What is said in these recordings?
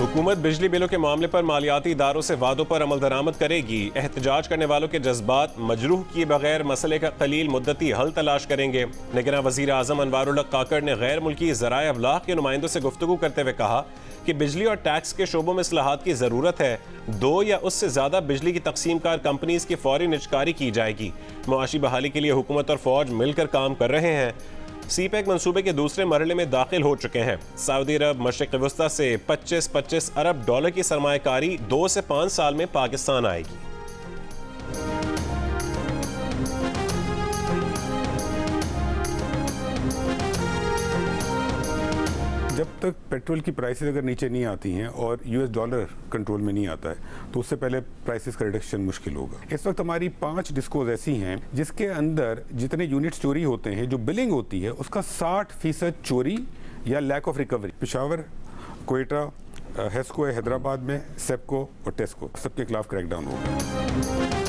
हुकूमत बिजली बिलों के मामले पर मालियाती इदारों से वादों पर अमल दरामद करेगी। एहतजाज करने वालों के जज्बात मजरूह किए बगैर मसले का कलील मुद्दती हल तलाश करेंगे। निगरान वजीर आजम अनवारुल हक काकड़ ने गैर मुल्की ज़राए अबलाग के नुमाइंदों से गुफ्तगू करते हुए कहा कि बिजली और टैक्स के शोबों में इस्लाहात की ज़रूरत है। 2 या उससे ज़्यादा बिजली की तकसीम कार कंपनीज की फौरी निजकारी की जाएगी। मुआशी बहाली के लिए हुकूमत और फौज मिलकर काम कर रहे हैं। सीपैक मंसूबे के दूसरे मरहले में दाखिल हो चुके हैं। सऊदी अरब मशरिक़ वस्ता से 25 अरब डॉलर की सरमायाकारी 2 से 5 साल में पाकिस्तान आएगी। जब तक पेट्रोल की प्राइसेस अगर नीचे नहीं आती हैं और यूएस डॉलर कंट्रोल में नहीं आता है तो उससे पहले प्राइसेस का रिडक्शन मुश्किल होगा। इस वक्त हमारी 5 डिस्कोज ऐसी हैं जिसके अंदर जितने यूनिट्स चोरी होते हैं, जो बिलिंग होती है उसका 60% चोरी या lack of recovery. Peshawar, Quetta, HESCO है हैदराबाद में, सेप्को और टेस्को, सबके खिलाफ क्रैकडाउन होगा।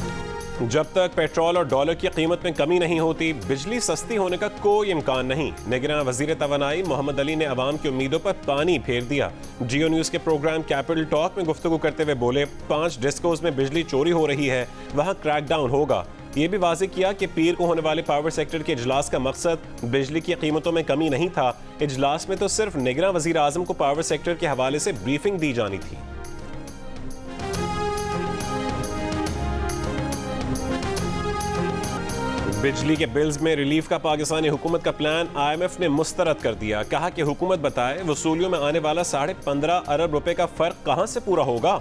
जब तक पेट्रोल और डॉलर की कीमत में कमी नहीं होती, बिजली सस्ती होने का कोई इम्कान नहीं। निगरान वजीर तवानाई मोहम्मद अली ने अवाम की उम्मीदों पर पानी फेर दिया। जियो न्यूज़ के प्रोग्राम कैपिटल टॉक में गुफ्तगू करते हुए बोले, 5 डिस्कोज में बिजली चोरी हो रही है, वहाँ क्रैकडाउन होगा। ये भी वाज़ेह किया कि पीर को होने वाले पावर सेक्टर के इजलास का मकसद बिजली की कीमतों में कमी नहीं था। इजलास में तो सिर्फ निगरान वजीर आजम को पावर सेक्टर के हवाले से ब्रीफिंग दी जानी थी। बिजली के बिल्स में रिलीफ का पाकिस्तानी हुकूमत का प्लान IMF ने मुस्तरद कर दिया। कहा कि हुकूमत बताए वसूलियों में आने वाला 15.5 अरब रुपए का फर्क कहां से पूरा होगा।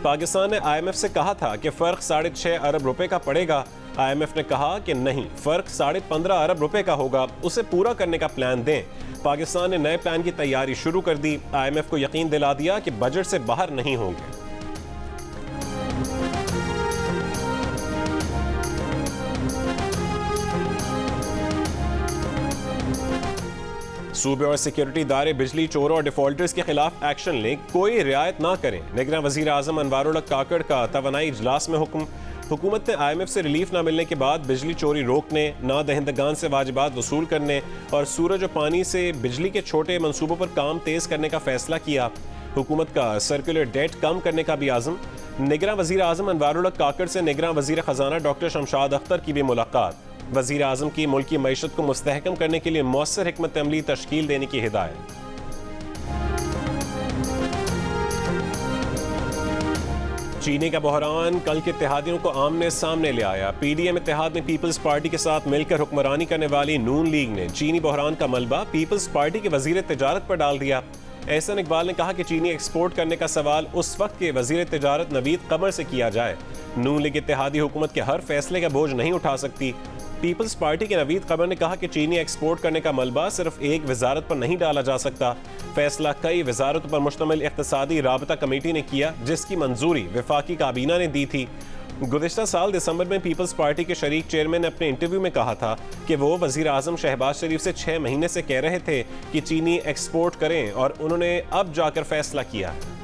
पाकिस्तान ने IMF से कहा था कि फर्क 6.5 अरब रुपए का पड़ेगा। IMF ने कहा कि नहीं, फर्क 15.5 अरब रुपए का होगा, उसे पूरा करने का प्लान दें। पाकिस्तान ने नए प्लान की तैयारी शुरू कर दी। IMF को यकीन दिला दिया कि बजट से बाहर नहीं होंगे। सूबे और सिक्योरिटी इदारे बिजली चोरों और डिफॉल्टर्स के खिलाफ एक्शन लें, कोई रियायत ना करें। निगरान वजीर आजम अनवारुल हक काकड़ का तवानाई इजलास में हुक्म। हुकूमत ने IMF से रिलीफ ना मिलने के बाद बिजली चोरी रोकने, ना दहिंदगान से वाजिबात वसूल करने और सूरज और पानी से बिजली के छोटे मंसूबों पर काम तेज करने का फैसला किया। हुकूमत का सर्कुलर डेट कम करने का भी आज़म। निगरान वजीर आजम अनवारुल हक काकड़ से निगरान वजीर खजाना डॉक्टर शमशाद अख्तर की भी मुलाकात। वजीर आजम की मुल्की मईशत को मुस्तहकम करने के लिए मौसर हिकमत अमली तश्कील देने की हिदायत। चीनी का बहरान कल के इत्तेहादियों को आमने सामने ले आया। PDM इत्तेहाद में पीपल्स पार्टी के साथ मिलकर हुक्मरानी करने वाली नून लीग ने चीनी बहरान का मलबा पीपल्स पार्टी के वजीर तिजारत पर डाल दिया। एहसन इकबाल ने कहा कि चीनी एक्सपोर्ट करने का सवाल उस वक्त के वजीर तिजारत नवीद कमर से किया जाए। नून लीग इत्तेहादी हुकूमत के हर फैसले का बोझ नहीं उठा सकती। पीपल्स पार्टी के नवीद कमर ने कहा कि चीनी एक्सपोर्ट करने का मलबा सिर्फ एक वजारत पर नहीं डाला जा सकता। फैसला कई वजारतों पर मुश्तमिल इख्तिसादी राबता कमेटी ने किया, जिसकी मंजूरी वफाकी काबीना ने दी थी। गुज़िश्ता साल दिसंबर में पीपल्स पार्टी के शरीक चेयरमैन ने अपने इंटरव्यू में कहा था कि वो वजीर आजम शहबाज शरीफ से 6 महीने से कह रहे थे कि चीनी एक्सपोर्ट करें और उन्होंने अब जाकर फैसला किया है।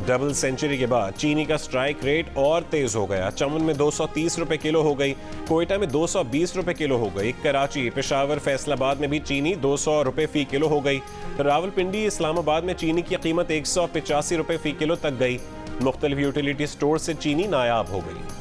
डबल सेंचुरी के बाद चीनी का स्ट्राइक रेट और तेज हो गया। चमन में 230 रुपए किलो हो गई, कोयटा में 220 रुपए किलो हो गई, कराची, पेशावर, फैसलाबाद में भी चीनी 200 रुपए फी किलो हो गई। रावलपिंडी, इस्लामाबाद में चीनी की कीमत 185 रुपए फी किलो तक गई। मुख्तलिफ यूटिलिटी स्टोर से चीनी नायाब हो गई।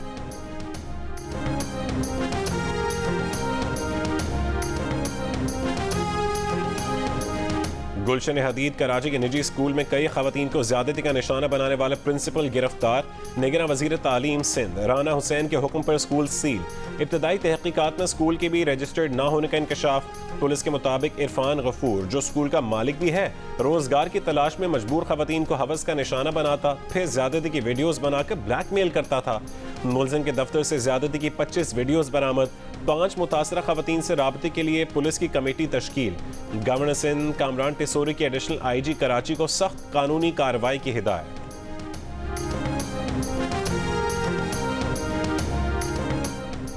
गुलशन हदीद कराची के निजी स्कूल में कई खवातीन को ज्यादती का निशाना बनाने वाले प्रिंसिपल गिरफ्तार। निगरान वजीर तालीम सिंध राना हुसैन के हुक्म पर स्कूल सील। इब्तदाई तहकीकात में स्कूल के भी रजिस्टर्ड ना होने का इंकशाफ। पुलिस के मुताबिक इरफान गफूर, जो स्कूल का मालिक भी है, रोजगार की तलाश में मजबूर खवातीन को हवस का निशाना बनाता, फिर ज्यादती की वीडियोज बनाकर ब्लैकमेल करता था। मुलजिम के दफ्तर से ज्यादती की 25 वीडियोज बरामद। 5 मुतासरा खवातीन से राबते के लिए पुलिस की कमेटी तश्कील। गवर्नर सिंध कामरान टिसोरी के एडिशनल IG कराची को सख्त कानूनी कार्रवाई की हिदायत।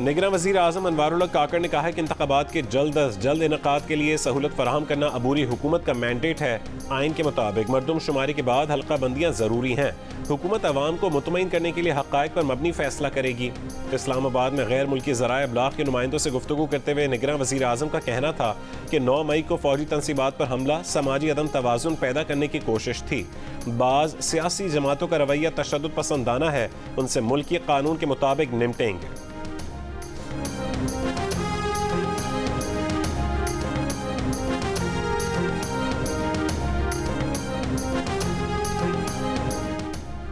निगरान वज़ीर आज़म अनवारुल्लाह काकड़ ने कहा है कि इंतखाबात के जल्द अज जल्द इनेकाद के लिए सहूलत फराहम करना अबूरी हुकूमत का मैंडेट है। आइन के मुताबिक मरदम शुमारी के बाद हल्का बंदियाँ ज़रूरी हैं। हुकूमत अवाम को मुतमईन करने के लिए हक़ाइक़ पर मबनी फैसला करेगी। इस्लामाबाद में गैर मुल्की ज़राए अबलाग के नुमाइंदों से गुफ्तगू करते हुए निगरान वज़ीर आज़म का कहना था कि 9 मई को फौजी तनसीबात पर हमला समाजी अदम तवाज़ुन पैदा करने की कोशिश थी। बाज़ सियासी जमातों का रवैया तशद्दुद पसंदाना है, उनसे मुल्की कानून के मुताबिक निपटेंगे।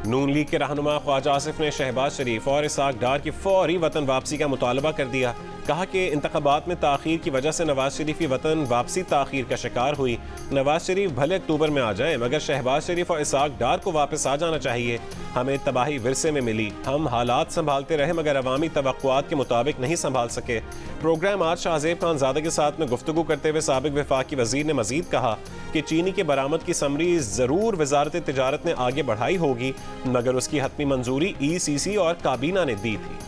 नून लीग के रहनुमा ख्वाजा आसिफ ने शहबाज शरीफ और इसाक डार की फौरी वतन वापसी का मुतालबा कर दिया। कहा कि इंतखाबात में ताख़ीर की वजह से नवाज शरीफ की वतन वापसी ताख़ीर का शिकार हुई। नवाज शरीफ भले अक्टूबर में आ जाएं, मगर शहबाज शरीफ और इसाक डार को वापस आ जाना चाहिए। हमें तबाही विरसे में मिली, हम हालात संभालते रहे मगर अवामी तवक्कुआत के मुताबिक नहीं संभाल सके। प्रोग्राम आज शाहजेब खान ज़ादा के साथ में गुफ्तगू करते हुए साबिक वफाकी वज़ीर ने मजीद कहा कि चीनी के बरामद की समरी ज़रूर वजारत तिजारत ने आगे बढ़ाई होगी, मगर उसकी हतमी मंजूरी ECC और काबीना ने दी थी।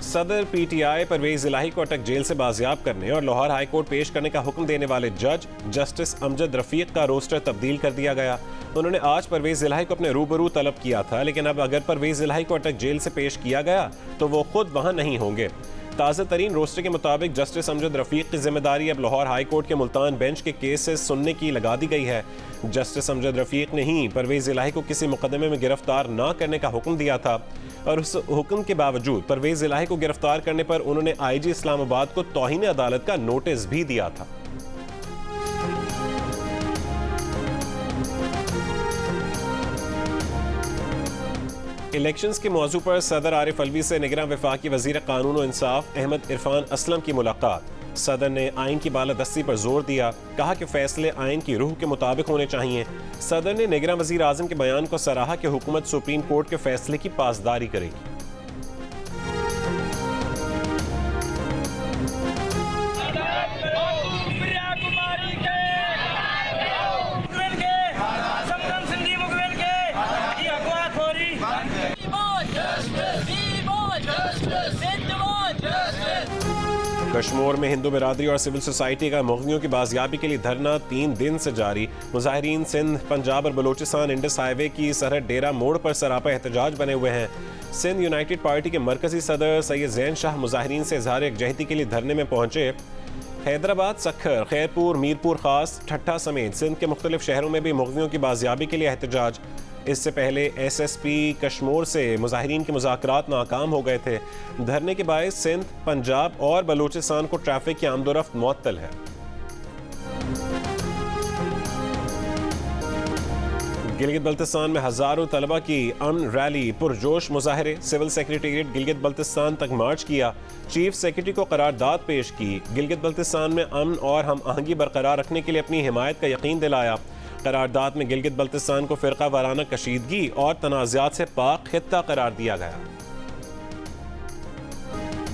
सदर PTI परवेज इलाही को अटक जेल से बाजियाब करने और लाहौर हाई कोर्ट पेश करने का हुक्म देने वाले जज जस्टिस अमजद रफीक का रोस्टर तब्दील कर दिया गया। उन्होंने आज परवेज इलाही को अपने रूबरू तलब किया था, लेकिन अब अगर परवेज इलाही को अटक जेल से पेश किया गया तो वो खुद वहां नहीं होंगे। ताज़ा तरीन रोस्टर के मुताबिक जस्टिस अमजद रफीक की जिम्मेदारी अब लाहौर हाई कोर्ट के मुल्तान बेंच के केस से सुनने की लगा दी गई है। जस्टिस अमजद रफीक ने ही परवेज इलाही को किसी मुकदमे में गिरफ्तार न करने का हुक्म दिया था और उस हुक्म के बावजूद परवेज इलाही को गिरफ्तार करने पर उन्होंने IG इस्लामाबाद को तौहीन अदालत का नोटिस भी दिया था। इलेक्शंस के मौजू पर सदर आरिफ अलवी से निगरान वफाकी वजीर कानून और इंसाफ अहमद इरफान असलम की मुलाकात। सदर ने आइन की बालादस्ती पर जोर दिया, कहा कि फैसले आइन की रूह के मुताबिक होने चाहिए। सदर ने निगरान वजीर आजम के बयान को सराहा कि हुकूमत सुप्रीम कोर्ट के फैसले की पासदारी करेगी। कश्मीर में हिंदू बिरादरी और सिविल सोसाइटी का मुग़नियों की बाजियाबी के लिए धरना 3 दिन से जारी। मुजाहिरीन सिंध, पंजाब और बलोचिस्तान इंडस हाईवे की सरहद डेरा मोड़ पर सरापा एहतजाज बने हुए हैं। सिंध यूनाइटेड पार्टी के मरकजी सदर सैयद ज़ैन शाह मुजाहिरीन से इजहार यकजहती के लिए धरने में पहुंचे। हैदराबाद, सखर, खैरपुर, मीरपुर खास, ठट्ठा समेत सिंध के मुख्तलिफ शहरों में भी मुग़नियों की बाजियाबी के लिए एहतजाज। इससे पहले SSP कश्मीर से मुजाहिरीन के मुज़ाकरात नाकाम हो गए थे। धरने के बायस सिंध, पंजाब और बलूचिस्तान को ट्रैफिक की आमदोरफ्त मुअत्तल है। गिलगित बल्तिस्तान में हजारों तलबा की अमन रैली, पुरजोश मुजाहरे, सिविल सेक्रेटेरिएट गिलगित बल्तिस्तान तक मार्च किया। चीफ सेक्रेटरी को करारदाद पेश की। गिलगित बल्तिस्तान में अमन और हम आहंगी बरकरार रखने के लिए अपनी हिमायत का यकीन दिलाया। करारदाद में गिलगित बल्तिस्तान को फ़िरका वाराना कशीदगी और तनाज़ात से पाक खित्ता करार दिया गया।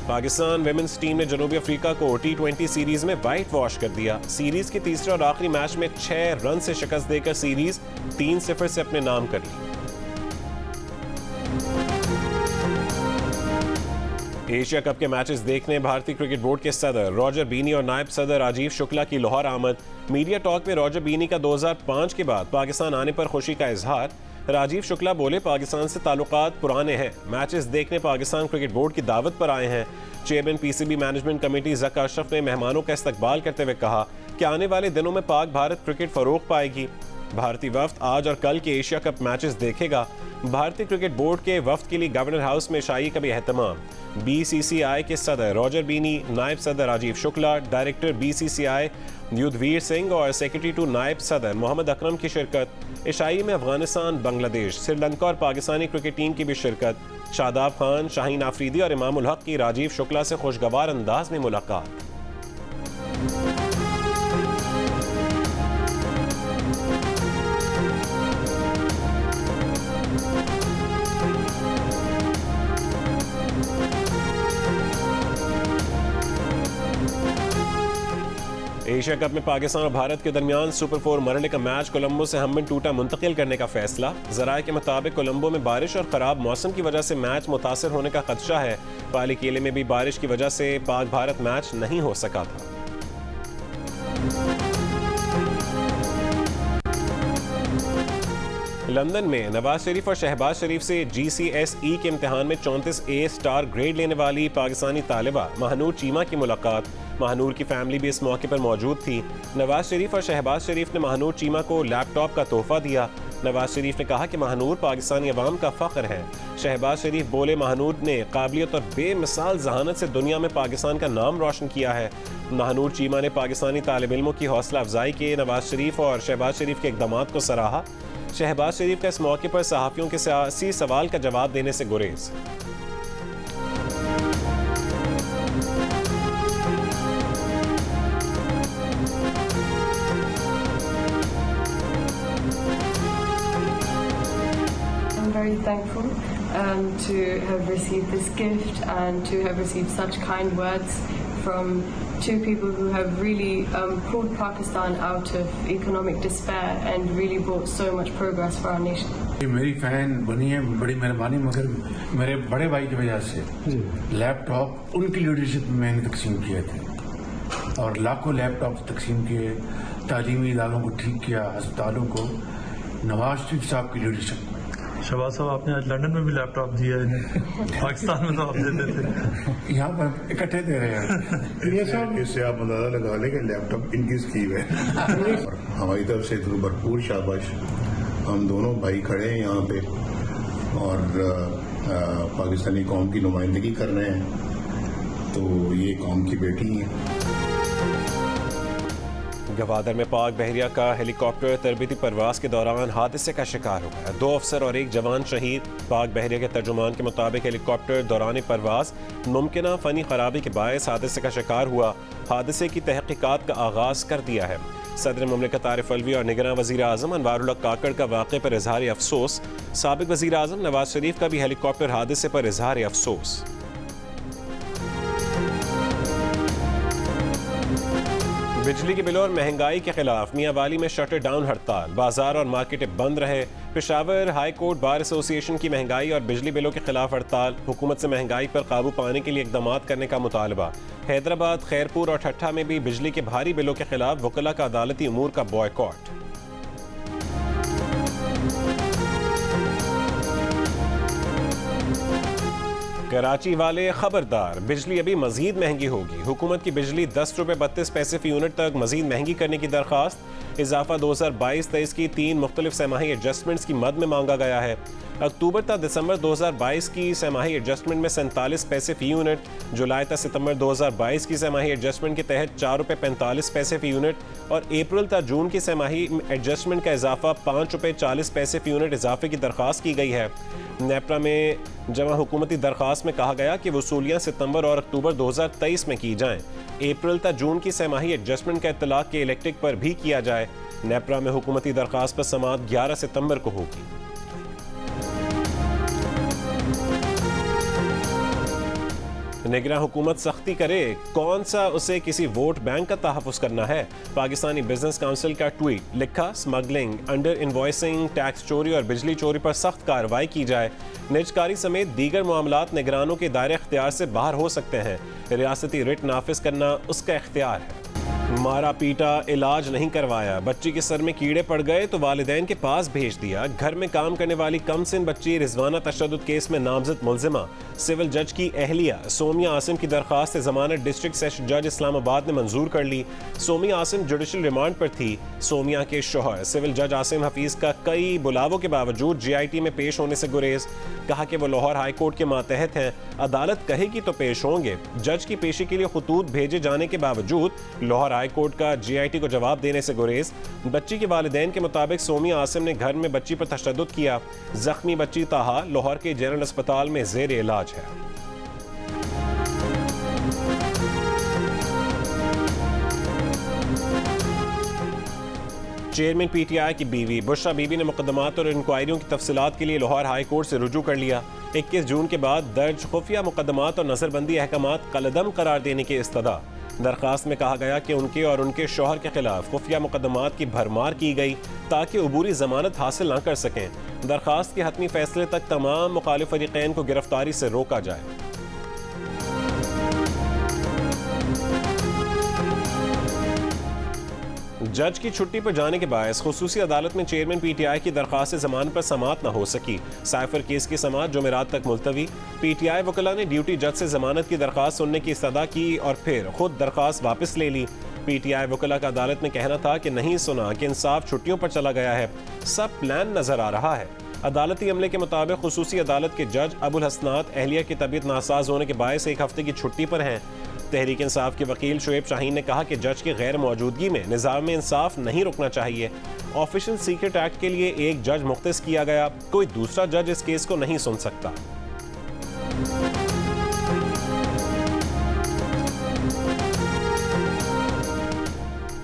पाकिस्तान विमेंस टीम ने जनूबी अफ्रीका को T20 सीरीज में वाइट वॉश कर दिया। सीरीज के तीसरे और आखिरी मैच में 6 रन से शिकस्त देकर सीरीज 3-0 से अपने नाम कर ली। एशिया कप के मैचेस देखने भारतीय क्रिकेट बोर्ड के सदर रॉजर बीनी और नायब सदर राजीव शुक्ला की लाहौर आमद। मीडिया टॉक में रॉजर बीनी का 2005 के बाद पाकिस्तान आने पर खुशी का इजहार। राजीव शुक्ला बोले, पाकिस्तान से ताल्लुकात पुराने हैं, मैचेस देखने पाकिस्तान क्रिकेट बोर्ड की दावत पर आए हैं। Chairman PCB management committee Zaka Ashraf ने मेहमानों का इस्तकबाल करते हुए कहा कि आने वाले दिनों में पाक भारत क्रिकेट फरोग पाएगी। भारतीय वफ्द आज और कल के एशिया कप मैचेस देखेगा। भारतीय क्रिकेट बोर्ड के वफ्द के लिए गवर्नर हाउस में शाही का भी एहतमाम। BCCI के सदर रॉजर बीनी, नायब सदर राजीव शुक्ला, डायरेक्टर BCCI युद्धवीर सिंह और सेक्रेटरी टू नायब सदर मोहम्मद अकरम की शिरकत। इशाई में अफगानिस्तान, बांग्लादेश, श्रीलंका और पाकिस्तानी क्रिकेट टीम की भी शिरकत। शादाब खान, शाहीन आफरीदी और इमामुल हक की राजीव शुक्ला से खुशगवार अंदाज में मुलाकात। एशिया कप में पाकिस्तान और भारत के दरमियान सुपर 4 मरहले का मैच कोलंबो से हमबिन टूटा मुंतकिल करने का फैसला। ज़राए के मुताबिक कोलंबो में बारिश और ख़राब मौसम की वजह से मैच मुतासर होने का खदशा है। पाली किले में भी बारिश की वजह से पाक भारत मैच नहीं हो सका था। लंदन में नवाज शरीफ और शहबाज शरीफ से GCSE के इम्तिहान में 34A स्टार ग्रेड लेने वाली पाकिस्तानी तालिबा महानूर चीमा की मुलाकात। महानूर की फैमिली भी इस मौके पर मौजूद थी। नवाज शरीफ और शहबाज शरीफ ने महानूर चीमा को लैपटॉप का तोहफा दिया। नवाज शरीफ ने कहा कि महानूर पाकिस्तानी अवाम का फ़ख्र है। शहबाज शरीफ बोले, महानूर ने काबिलियत और बेमिसाल जहानत से दुनिया में पाकिस्तान का नाम रोशन किया है। महानूर चीमा ने पाकिस्तानी तालिब इल्मों की हौसला अफजाई के नवाज शरीफ और शहबाज शरीफ के इक़दाम को सराहा। शहबाज शरीफ का इस मौके पर सहाफ़ियों के सियासी सवाल का जवाब देने से गुरेज। I'm very thankful to have received this gift and to have received such kind words from two people who have really pulled Pakistan out of economic despair and really brought so much progress for our nation. मेरी fan बनी है, बड़ी मेहरबानी, मगर मेरे बड़े भाई की वजह से लैपटॉप उनकी लीडरशिप में मैंने तकसीम किए थे और लाखों लैपटॉप तकसीम किए, तालीमी इदारों को ठीक किया, अस्पतालों को। नवाज शरीफ साहब की लीडरशिप। शहबाज साहब, आपने आज लंदन में भी लैपटॉप दिया है, पाकिस्तान में तो आप देते थे, यहाँ पर इकट्ठे दे रहे हैं। ये सब इससे आप अंदाजा लगा लें कि लैपटॉप इनकी स्कीम है। और हमारी तरफ से भरपूर शाबाश। हम दोनों भाई खड़े हैं यहाँ पे और पाकिस्तानी कौम की नुमाइंदगी कर रहे हैं, तो ये कौम की बेटी हैं। गवादर में पाक बहरिया का हेलीकॉप्टर तरबीती परवास के दौरान हादसे का शिकार हो गया। 2 अफसर और 1 जवान शहीद। पाक बहरिया के तर्जुमान के मुताबिक हेलीकॉप्टर दौरान परवास मुमकिन फ़नी खराबी के बायस हादसे का शिकार हुआ। हादसे की तहकीकात का आगाज कर दिया है। सदर मुमलिकत आरिफ अलवी और निगरान वज़ीर आज़म अनवारुल्लाह काकड़ का वाक़े पर इजहार अफसोस। साबिक़ वज़ीर आज़म नवाज शरीफ का भी हेलीकॉप्टर हादसे पर इजहार अफसोस। बिजली के बिलों और महंगाई के खिलाफ मियां वाली में शटर डाउन हड़ताल। बाजार और मार्केटें बंद रहे। Peshawar high court bar association की महंगाई और बिजली बिलों के खिलाफ हड़ताल। हुकूमत से महंगाई पर काबू पाने के लिए इकदाम करने का मुतालबा। हैदराबाद, खैरपुर और ठट्ठा में भी बिजली के भारी बिलों के खिलाफ वकला का अदालती अमूर का बॉयकॉट। कराची वाले खबरदार, बिजली अभी मजीद महंगी होगी। हुकूमत की बिजली 10 रुपये 32 पैसे फी यूनिट तक मजीद महंगी करने की दरख्वास्त। इजाफा 2022-23 की 3 मुख्तलिफ सहमाही एडजस्टमेंट्स की मद में मांगा गया है। अक्टूबर तक दिसंबर 2022 की सहमाही एडजस्टमेंट में 47 पैसे फी यूनिट। जुलाई तक सितंबर 2022 की सहमाही एडजस्टमेंट के तहत 4 रुपये 45 पैसे फी यूनिट और अप्रैल तक जून की सहमाही एडजस्टमेंट का इजाफा 5 रुपये 40 पैसे फी यूनिट इजाफे की दरख्वास्त की गई है। नेपरा में जमा हुकूमती दरख्वास्त में कहा गया कि वसूलियाँ सितंबर और अक्टूबर 2023 में की जाएं। अप्रैल तक जून की सहमाही एडजस्टमेंट का इत्तलाक के इलेक्ट्रिक पर भी किया जाए। नेपरा में हुकूमती दरख्वास्त पर समाअत 11 सितंबर को होगी। निगरान हुकूमत सख्ती करे, कौन सा उसे किसी वोट बैंक का तहफ़्फ़ुज़ करना है। पाकिस्तानी बिजनेस काउंसिल का ट्वीट, लिखा स्मगलिंग, अंडर इन्वॉइसिंग, टैक्स चोरी और बिजली चोरी पर सख्त कार्रवाई की जाए। निजकारी समेत दीगर मामलात निगरानों के दायरे इख्तियार से बाहर हो सकते हैं। रियासती रिट नाफिज करना उसका इख्तियार है। मारा पीटा, इलाज नहीं करवाया, बच्ची के सर में कीड़े पड़ गए तो वालिदैन के पास भेज दिया। घर में काम करने वाली कमसिन बच्ची रिजवाना तशद्दुद केस में नामजद मुलजिमा। सिविल जज की अहलिया सोमिया आसिम की दरख्वास्त जमानत डिस्ट्रिक्ट सेशन जज इस्लामाबाद ने मंजूर कर ली। सोमिया आसिम जुडिशल रिमांड पर थी। सोमिया के शोहर सिविल जज आसिम हफीज का कई बुलावों के बावजूद GIT में पेश होने से गुरेज। कहा कि वो लाहौर हाई कोर्ट के मातहत हैं, अदालत कहेगी तो पेश होंगे। जज की पेशी के लिए खतूत भेजे जाने के बावजूद लाहौर हाई कोर्ट का GIT को जवाब देने से गुरेज। बच्ची के वालिदैन के मुताबिक सोमिया आसिम ने घर में बच्ची पर तशद्दुद किया। जख्मी बच्ची ताहा लाहौर के जनरल अस्पताल में जेर इलाज है। चेयरमैन PTI की बीवी बुशरा बीबी ने मुकदमात और इंक्वायरियों की तफसीलात के लिए लाहौर हाई कोर्ट से रुजू कर लिया। 21 जून के बाद दर्ज खुफिया मुकदमात और नजरबंदी अहकामात कलअदम करार देने की इस्तदा। दरख्वास्त में कहा गया कि उनके और उनके शौहर के खिलाफ खुफिया मुकदमात की भरमार की गई ताकि अबूरी जमानत हासिल न कर सकें। दरख्वास्त के हतमी फैसले तक तमाम मुखालिफ फरीक़ैन को गिरफ्तारी से रोका जाए। जज की छुट्टी पर जाने के बायस खुसूसी अदालत में चेयरमैन पीटीआई की दरख्वास्त जमानत पर समाअत न हो सकी। साइफर केस की समाअत जुमेरात तक मुलतवी। पीटीआई वकला ने ड्यूटी जज से जमानत की दरख्वास्त सुनने की इस्तदा की और फिर खुद दरख्वास्त वापस ले ली। पीटीआई वकला का अदालत में कहना था कि नहीं सुना कि इंसाफ छुट्टियों पर चला गया है, सब प्लान नजर आ रहा है। अदालती अमले के मुताबिक खुसूसी अदालत के जज अबुल हसनात अहलिया की तबीयत नासाज होने के बायस एक हफ्ते की छुट्टी पर हैं। तहरीक इंसाफ के वकील शुएब शाहीन ने कहा कि जज की गैर मौजूदगी में निज़ाम में इंसाफ नहीं रुकना चाहिए। ऑफिशियल सीक्रेट एक्ट के लिए एक जज मुख्तस किया गया, कोई दूसरा जज इस केस को नहीं सुन सकता।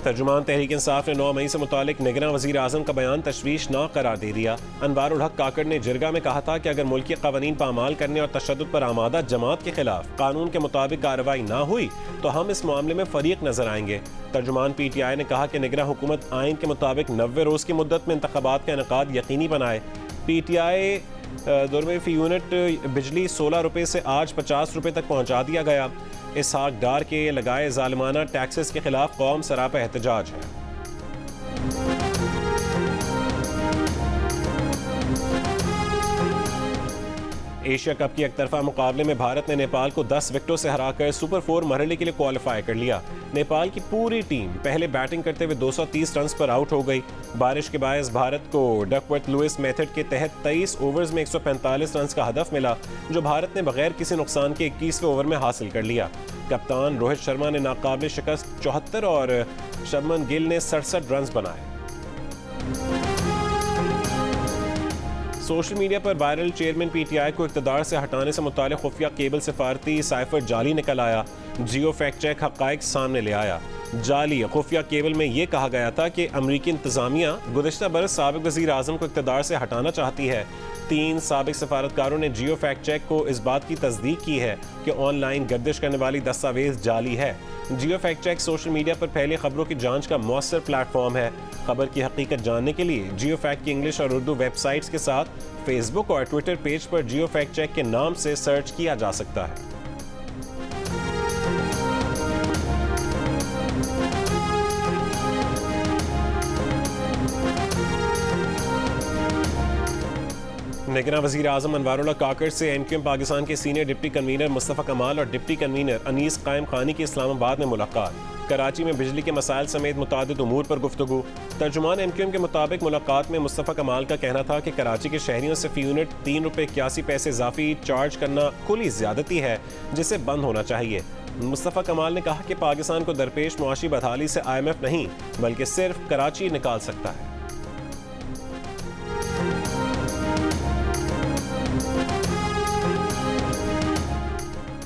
तर्जुमान तहरीक इंसाफ ने 9 मई से मुतालिक निगरान वज़ीर आज़म का बयान तशवीशनाक करार दे दिया। अनवारुल हक काकड़ ने जिरगा में कहा था कि अगर मुल्की क़वानीन पामाल करने और तशद्दुद पर आमादा जमात के खिलाफ कानून के मुताबिक कार्रवाई ना हुई तो हम इस मामले में फरीक नजर आएंगे। तर्जुमान पीटीआई ने कहा कि निगरान हुकूमत आइन के मुताबिक 90 रोज़ की मुद्दत में इंतखाबात का इनेकाद यकीनी बनाए। पीटीआई दौर में फी यूनिट बिजली 16 रुपये से आज 50 रुपये तक पहुँचा दिया गया। इसहाक डार के लगाए जालिमाना टैक्सेस के खिलाफ कौम सरापा एहतजाज है। एशिया कप की एकतरफा मुकाबले में भारत ने नेपाल को 10 विकेटों से हराकर सुपर 4 मरहले के लिए क्वालिफाई कर लिया। नेपाल की पूरी टीम पहले बैटिंग करते हुए 230 रन पर आउट हो गई। बारिश के बायस भारत को डकवर्थ लुइस मेथड के तहत 23 ओवर्स में 145 रन का हदफ मिला, जो भारत ने बगैर किसी नुकसान के 21वें ओवर में हासिल कर लिया। कप्तान रोहित शर्मा ने नाकाबिल शिकस्त 74 और शुभमन गिल ने 67 रन बनाए। सोशल मीडिया पर वायरल चेयरमैन पीटीआई को इक़्तिदार से हटाने से मुताल्लिक़ खुफिया केबल सिफारती साइफर जाली निकल आया। जियो फैक्ट चेक हक़ाइक़ सामने ले आया। जाली खुफिया केबल में यह कहा गया था कि अमरीकी इंतज़ामिया गुज़िश्ता बरस साबिक़ वज़ीर आज़म को इक़्तिदार से हटाना चाहती है। 3 साबिक़ सफारतकारों ने जियो फैक्ट चेक को इस बात की तस्दीक की है कि ऑनलाइन गर्दिश करने वाली दस्तावेज़ जाली है। जियो फैक्ट चेक सोशल मीडिया पर फैली खबरों की जांच का मौसर प्लेटफॉर्म है। खबर की हकीकत जानने के लिए जियो फैक्ट की इंग्लिश और उर्दू वेबसाइट्स के साथ फेसबुक और ट्विटर पेज पर जियो फैक्ट चेक के नाम से सर्च किया जा सकता है। निगरान वज़ीर आज़म अनवारुल हक काकड़ से एमक्यूएम पाकिस्तान के सीनियर डिप्टी कन्वीनर मुस्तफ़ा कमाल और डिप्टी कन्वीनर अनीस कायम खानी की इस्लामाबाद में मुलाकात। कराची में बिजली के मसाइल समेत मुतादिद उमूर पर गुफ्तगू। तर्जुमान एमक्यूएम के मुताबिक मुलाकात में मुस्तफ़ा कमाल का कहना था कि कराची के शहरियों से फी यूनिट 3 रुपये 81 पैसे इजाफी चार्ज करना खुली ज़्यादती है, जिसे बंद होना चाहिए। मुस्तफ़ा कमाल ने कहा कि पाकिस्तान को दरपेश मुआशी बदहाली से IMF नहीं बल्कि सिर्फ कराची निकाल सकता है।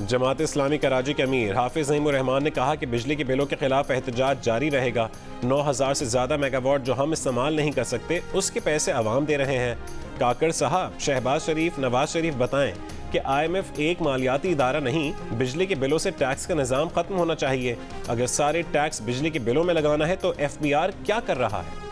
जमात इस्लामी कराची के अमीर हाफिज नईमुर रहमान ने कहा कि बिजली के बिलों के खिलाफ एहतजाज जारी रहेगा। 9000 से ज़्यादा मेगावाट जो हम इस्तेमाल नहीं कर सकते उसके पैसे अवाम दे रहे हैं। काकड़ साहब, शहबाज शरीफ, नवाज शरीफ बताएं कि IMF एक मालियाती इदारा नहीं, बिजली के बिलों से टैक्स का निज़ाम ख़त्म होना चाहिए। अगर सारे टैक्स बिजली के बिलों में लगाना है तो FBR क्या कर रहा है?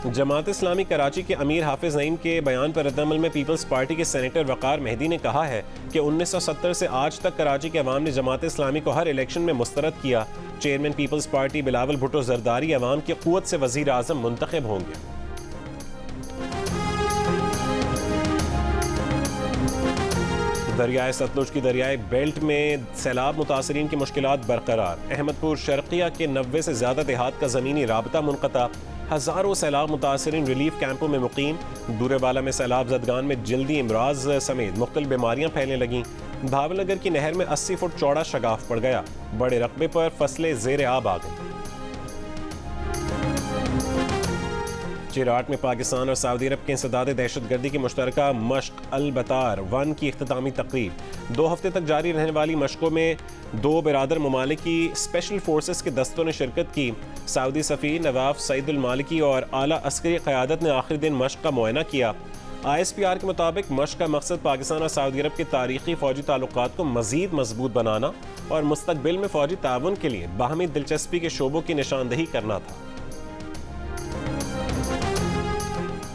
जमात इस्लामी कराची के अमीर हाफिज नईम के बयान पर रद्दअमल में पीपल्स पार्टी के सेनेटर वकार मेहदी ने कहा है कि 1970 से आज तक कराची के अवाम ने जमात इस्लामी को हर इलेक्शन में मुस्तरद किया। Chairman Peoples Party Bilawal Bhutto Zardari अवाम की क़ुव्वत से वज़ीर आज़म मुंतखब होंगे। दरियाए सतलुज की दरियाई बेल्ट में सैलाब मुतासरीन की मुश्किलात बरकरार। अहमदपुर शर्किया के 90 से ज़्यादा देहात का ज़मीनी राबता मुनक़ता। हज़ारों सैलाब मुतासरीन रिलीफ कैंपों में मुकीम। दूरेवाला में सैलाब ज़दगान में जल्दी इमराज समेत मुख्तलिफ बीमारियाँ फैलने लगीं। भावनगर की नहर में 80 फुट चौड़ा शगाफ पड़ गया। बड़े रकबे पर फसलें ज़ेर आब आ गईं। चिराट में पाकिस्तान और सऊदी अरब के इंसदाद दहशतगर्दी की मुश्तरका मश्क अल-बतार 1 की इख्तितामी तकरीब। 2 हफ्ते तक जारी रहने वाली मशकों में 2 बिरादर ममालिक की स्पेशल फोर्सेस के दस्तों ने शिरकत की। सऊदी सफ़ीर नवाफ सईद अल मालिकी और आला अस्करी क़यादत ने आखिरी दिन मश्क का मुआयना किया। ISPR के मुताबिक मश्क का मकसद पाकिस्तान और सऊदी अरब के तारीखी फौजी ताल्लुकात को मजीद मजबूत बनाना और मुस्तकबिल में फौजी ताउन के लिए बाहमी दिलचस्पी के शोबों की निशानदही करना था।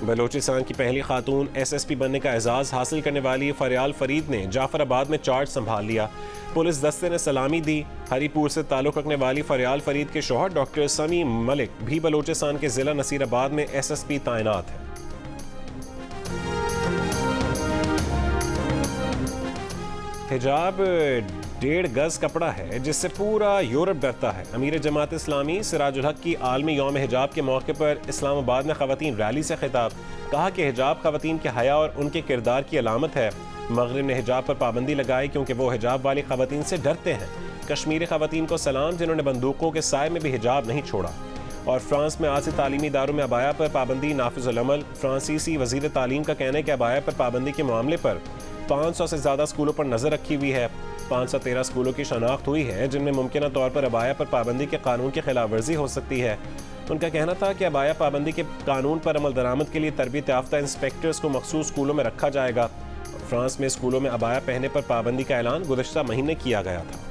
बलोचिस्तान की पहली खातून SSP बनने का एजाज़ हासिल करने वाली फरियाल फरीद ने जाफराबाद में चार्ज संभाल लिया। पुलिस दस्ते ने सलामी दी। हरीपुर से ताल्लुक़ रखने वाली फरियाल फरीद के शौहर डॉक्टर समी मलिक भी बलोचिस्तान के ज़िला नसीराबाद में SSP तैनात है। हिजाब 1.5 गज कपड़ा है जिससे पूरा यूरोप डरता है। अमीर जमात इस्लामी सिराजुल हक की आलमी यौम हिजाब के मौके पर इस्लामाबाद में ख़वातीन रैली से खिताब। कहा कि हिजाब ख़वातीन के हया और उनके किरदार की अलामत है। मगरिब ने हिजाब पर पाबंदी लगाई क्योंकि वो हिजाब वाली ख़वातीन से डरते हैं। कश्मीरी ख़वातीन को सलाम जिन्होंने बंदूकों के साए में भी हिजाब नहीं छोड़ा। और फ्रांस में आज से तालीमी इदारों में अबाया पर पाबंदी नाफिजुल अमल। फ्रांसीसी वज़ीर तालीम का कहना है कि अबाया पर पाबंदी के मामले पर 500 से ज़्यादा स्कूलों पर नज़र रखी हुई है। 513 स्कूलों की शनाख्त हुई है जिनमें मुमकिन तौर पर अबाया पर पाबंदी के कानून की खिलाफ वर्जी हो सकती है। उनका कहना था कि अबाया पाबंदी के कानून पर अमल दरामद के लिए तरबियत याफ्ता इंस्पेक्टर्स को मखसूस स्कूलों में रखा जाएगा। फ्रांस में स्कूलों में अबाया पहनने पर पाबंदी का ऐलान गुज़श्ता महीने किया गया था।